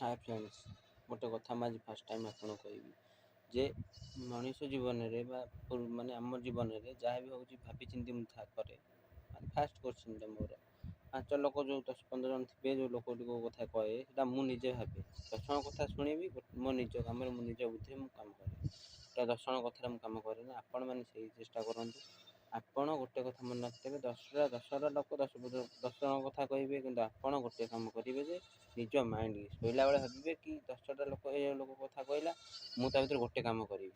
hi friends गोटे कथा आज फास्ट टाइम आपन कहबी जे मनुष्य जीवन में माने आम जीवन में जहाँ भी होची भाभी चिंती मुझे करे फास्ट क्वेश्चन मोर 5 लोक जो 10-15 जन थे जो लोक कथा कहे मुझे भावे 10 जन कथा शुणी मो निज कम निज बुद्धि कम कै 10 जन कथार कम कैना आपण मैंने से चेष्टा करूँ आपण गोटे कथा मन रखिथे 10 लोक 10 जन कथा कहे कि आपड़ गोटे कम करेंगे जे निज माइंड शोला बेले भावे कि 10टा लोक लोक कथा कहला मुझे भर गोटे कम करी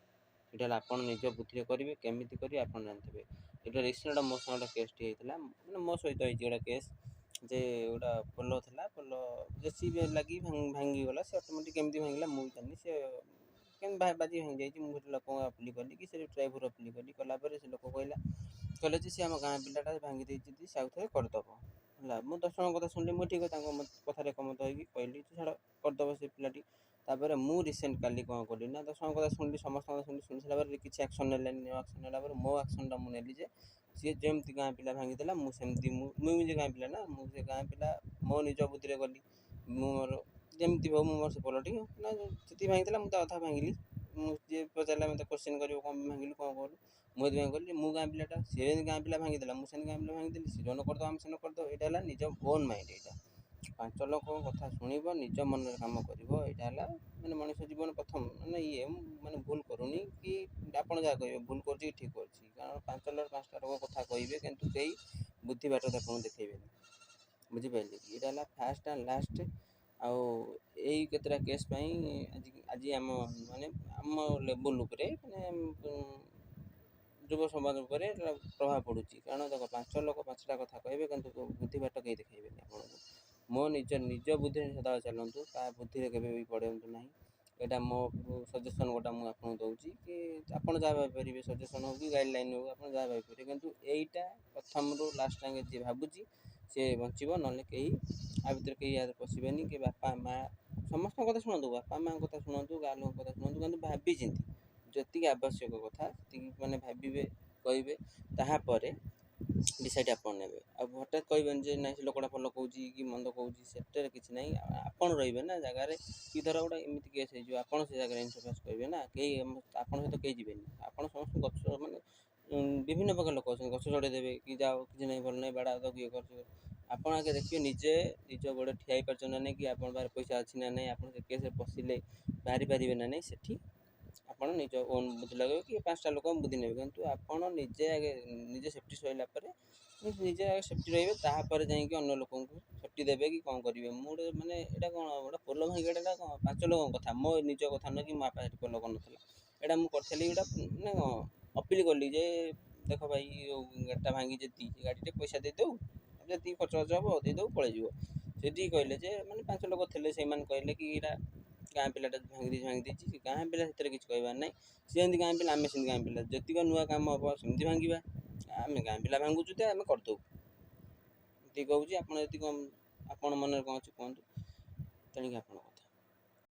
ये आप निज बुद्धि करेंगे केमी करेंगे आप जानते ये रिसेंट मो संगे केस टी होता मैंने मो सहित गोटे केस जे गोटा पोल था पोल जेसी लगी भांगीगला से अटोमेटिक केमी भांगला मुझे जानी से कमी बाजी भांगी जाइए मुझे लोक अपील कली कि ड्राइवर अपील कली कलापर से लोक कहले सी आम गाँ पिलाटा भांगी देती से आउ थे करदेव है मुझे 10 जन कथा शुणिली मुझे ठीक कथार एकमत हो कहली छाड़ करदेव से पिलाटी तापर मु रिसेंट काली कौन कली ना 10 जन कथा शुणिली समस्त शुणी सारा किसी एक्शन ना मो एक्शन मुझे सी जमी गाँ पिला भांगीदेला मुझे गाँ पिला ना मुझे गाँ पिला मो निज बुद्धि गली मोर जमी हो मोर से पोलटी ना जी भांगी मुझे अधा भांगिली मुझे पचारा मतलब क्वेश्चन कर कौन भांगिलु कौन कलु मुझे कहली मु गाँ पिलाटा सी गाँ पिला भांगीदेला मुझे गाँ पिला भांगीदेली सी जन करदे आम सेन करदे यहाँ निज ओन माइंड यहाँ 5 लोक कथा शुणव निज मन कम कर मैंने मनुष्य जीवन प्रथम मैंने ये मैंने भूल करूनी कि आप जहाँ कहे भूल कर ठीक कर कारण 5 लोक 5टा लोक कथा कहे कि कई बुद्धि बाट आपको देखेबे बुझिपारे कि यहाँ फास्ट एंड लास्ट आउ यही केतटा केस आज आम माने आम लेवल माने युव समाज प्रभाव पड़ू कारण देख 5 लोक 5टा कथा कहे कि बुद्धि बाट कहीं देखेबे आपको मो निज बुद्धि सदा चलतु क्या बुद्धि के पड़ू ना यहाँ मो सजेसन गोटा मुझे आपको दूसरी कि आप जहाँ भाई सजेसन हो कि गाइडलाइन हो आप जहाँ भाई कितु यहीटा प्रथम रू लास्ट टाइम जी भावुँ सी बचब ना कहीं आ भर कहीं पशे कि बापा माँ समस्त कथा शुणु बापा माँ कथा शुणु गाँ लोक कथा शुणु कि भावी चिंती जी आवश्यक कथा मैंने भावे कहे तापर डिसाइड आपन ने हठात कहे ना से लोकटा भल कौच कि मंद कौच से किसी ना आपड़ रे ना जगार कि धर गोटे एमती केस हो आप से जगह इंटरफेस करेंगे ना कहीं आप सहित कहीं जी आप समस्त गच मैंने विभिन्न प्रकार लोक अच्छे गच चढ़ेदेवे कि जाओ कि नहीं भल नहीं बाड़ा किए कर आप आगे देखिए निजे निज गोड़े ठिया पार्छ ना नहीं कि आप पैसा अच्छी ना नहीं आप केस पशिले बाहरी पारे ना नहीं से आप निज ओन बुद्धि लगे कि 5टा लोक बुद्धि ने कि आपड़ निजे आगे निजे सेफ्टी सैला निजे आगे सेफ्टी रे तापर जाकि अन्य लोक सेफ्टी देवे कि कौन करेंगे मुझे मैंने यहाँ कौन गोटे पोल भांगा कौन 5 लोक कथा मो निज कथा नुह कि मोपा पोल कर नाला यहाँ मुझे करी गोटा मैंने अपील कली जे देख भाई गाड़ीटा भांगी जी गाड़ी पैसा देदेव जी खर्च खर्च हम देदेव पलैज से कहले मैंने 5 लोक थे से कहले कि यहाँ गाँ पिलाटा भांगी गाँ पिला से किसी कहबार ना सी गाँ पिला आम से गाँ पिला जीक नुआ कम हम सेमती भांगा आम गाँ पिला भांगुचु तो आम करदे ये कहूँ आप मन कौन अच्छे कहतु तेणिक आप